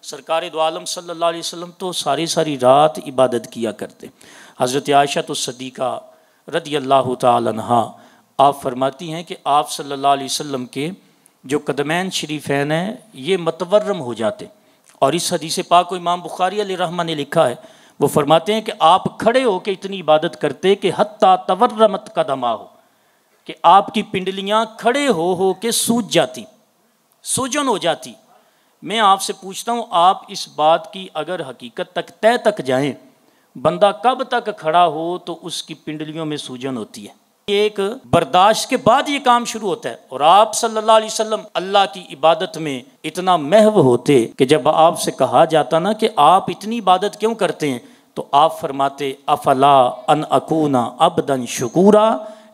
सरकार दो आलम सल्लल्लाहु अलैहि वसल्लम तो सारी सारी रात इबादत किया करते। हज़रत आयशा तो सदीक़ा रदी अल्लाह तआला अन्हा आप फरमाती हैं कि आप सल्लल्लाहु अलैहि वसल्लम के जो कदमैन शरीफैन हैं ये मतवर्रम हो जाते। और इस हदीस पाक को इमाम बुखारी अलैहिर्रहमा ने लिखा है, वो फरमाते हैं कि आप खड़े होकर इतनी इबादत करते कि हत्ता तवर्रमत कदमा हो, कि आपकी पिंडलियाँ खड़े हो के सूज जाती, सूजन हो जाती। मैं आपसे पूछता हूँ, आप इस बात की अगर हकीकत तक तय तक जाएं, बंदा कब तक खड़ा हो तो उसकी पिंडलियों में सूजन होती है। एक बर्दाश्त के बाद ये काम शुरू होता है। और आप सल्लल्लाहु अलैहि वसल्लम अल्लाह की इबादत में इतना महव होते कि जब आपसे कहा जाता ना कि आप इतनी इबादत क्यों करते हैं, तो आप फरमाते अफला अन अकूना अबदन शुकूरा,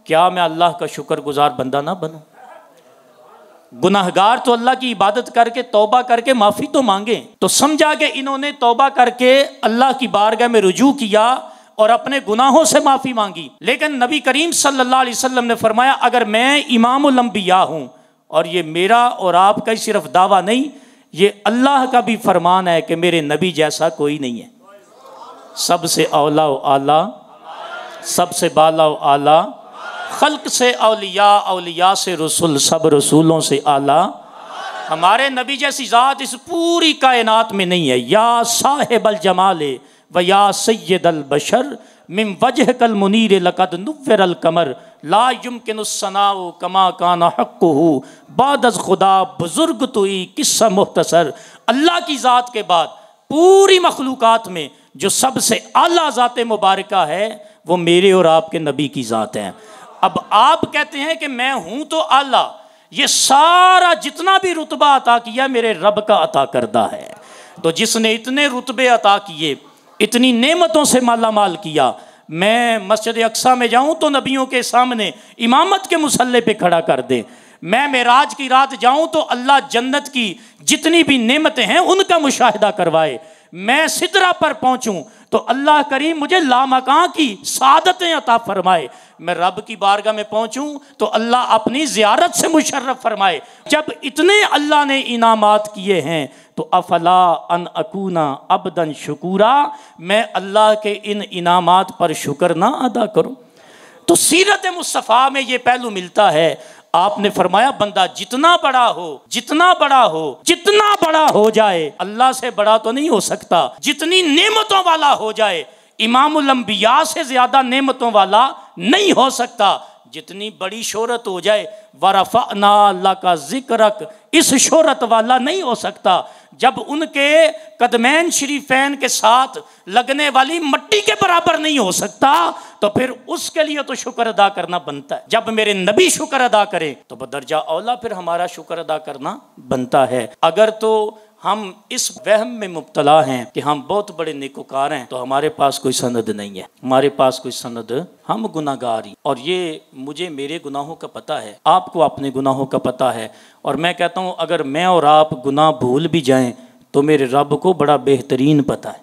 क्या मैं अल्लाह का शुक्रगुजार बंदा ना बनूं। गुनाहगार तो अल्लाह की इबादत करके तौबा करके माफ़ी तो मांगे, तो समझा कि इन्होंने तौबा करके अल्लाह की बारगाह में रुजू किया और अपने गुनाहों से माफ़ी मांगी। लेकिन नबी करीम सल्लल्लाहु अलैहि वसल्लम ने फरमाया, अगर मैं इमामुल अंबिया हूँ, और ये मेरा और आपका ही सिर्फ दावा नहीं, ये अल्लाह का भी फरमान है कि मेरे नबी जैसा कोई नहीं है। सबसे औला व आला, सबसे बाला व आला, खल्क से औलिया, औलिया से रसूल, सब रसूलों से आला। हमारे नबी जैसी ज़ात इस पूरी कायनात में नहीं है। या साहिबल जमाले व या सय्यदल बशर मिन वजहकल मुनीर लक़द नुव्विरल कमर ला युमकिनुस सनाउ कमा काना हक़्क़ुहु बादज़ खुदा बुजुर्ग तुई किस्सा मुख्तसर। अल्लाह की ज़ात के बाद पूरी मखलूक़ात में जो सबसे आला ज़ात मुबारका है वो मेरे और आपके नबी की ज़ात है। अब आप कहते हैं कि मैं हूँ तो आला, ये सारा जितना भी रुतबा अता किया मेरे रब का अता करदा है। तो जिसने इतने रुतबे अता किए, इतनी नेमतों से माला माल किया, मैं मस्जिद अक्सा में जाऊं तो नबियों के सामने इमामत के मुसल्ले पे खड़ा कर दे। मैं मेराज की रात जाऊं तो अल्लाह जन्नत की जितनी भी नेमतें हैं उनका मुशाहिदा करवाए। मैं सिदरा पर पहुंचूं तो अल्लाह करीम मुझे लामकां की सादतें अता फरमाए। मैं रब की बारगाह में पहुंचूं तो अल्लाह अपनी ज़ियारत से मुशर्रफ फरमाए। जब इतने अल्लाह ने इनामात किए हैं तो अफला अन अकूना अबदन शुकूरा, मैं अल्लाह के इन इनामात पर शुक्र ना अदा करूं। तो सीरत मुस्तफ़ा में ये पहलू मिलता है। आपने फरमाया बंदा जितना बड़ा हो, जितना बड़ा हो, जितना बड़ा हो जाए, अल्लाह से बड़ा तो नहीं हो सकता। जितनी नेमतों वाला हो जाए, इमामुल अंबिया से ज्यादा नेमतों वाला नहीं हो सकता। जितनी बड़ी शोहरत हो जाए, वरफ़अना लका ज़िक्रक, इस शोहरत वाला नहीं हो सकता। जब उनके कदमैन शरीफैन के साथ लगने वाली मट्टी के बराबर नहीं हो सकता, तो फिर उसके लिए तो शुक्र अदा करना बनता है। जब मेरे नबी शुक्र अदा करें तो बदरजा औला फिर हमारा शुक्र अदा करना बनता है। अगर तो हम इस वहम में मुब्तला हैं कि हम बहुत बड़े नेकोकार हैं, तो हमारे पास कोई सनद नहीं है, हमारे पास कोई सनद, हम गुनाहगार ही। और ये मुझे मेरे गुनाहों का पता है, आपको अपने गुनाहों का पता है। और मैं कहता हूँ अगर मैं और आप गुनाह भूल भी जाएं तो मेरे रब को बड़ा बेहतरीन पता है।